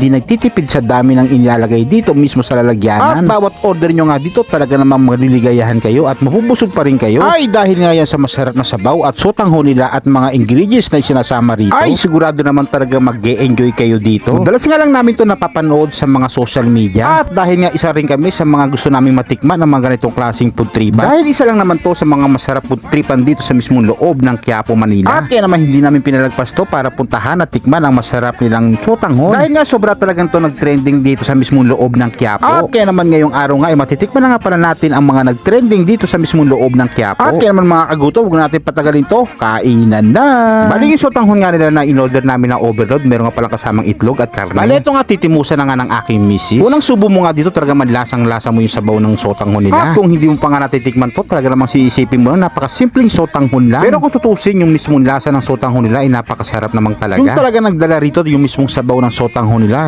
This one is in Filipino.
di nagtitipid sa dami ng inilalagay dito mismo sa lalagyanan. At bawat order nyo nga dito talaga namang maliligayahan kayo at mabubusog pa rin kayo. Ay dahil nga yan sa masarap na sabaw at sotang ho nila at mga ingredients na sinasama rito. Ay sigurado naman talaga mag-e-enjoy kayo dito. Madalas nga lang namin to napapanood sa mga social media. At dahil nga isa rin kami sa mga gusto naming matikman ng mga ganitong klaseng food tripan. Dahil isa lang naman to sa mga masarap food tripan dito sa mismong loob ng Quiapo, Manila. At kaya naman hindi namin pinalagpas to para puntahan at tikman ang masarap nilang sotanghon. Dahil nga sobra talagang to nag-trending dito sa mismong loob ng Quiapo. At kaya naman ngayong araw nga ay matitikman na nga pala natin ang mga nag-trending dito sa mismong loob ng Quiapo. At kaya naman mga kaguto, huwag natin patagalin to. Kainan na! Bali yung sotanghon nga nila na in-order namin na overload, meron nga palang kasamang itlog at karne. Bali ito nga titimusan na nga ng aking misis. Unang subo mo nga dito talaga manlasang-lasa mo yung sabaw ng sotanghon nila. At kung hindi mo pa nga natitikman to, talaga namang siisipin mo na napakasimpleng sotanghon lang. Pero kung tutusin yung mismong lasa ng sotanghon nila ay napakasarap namang talaga. Yung talaga nagdala rito yung mismong sabaw ng sotanghon nila.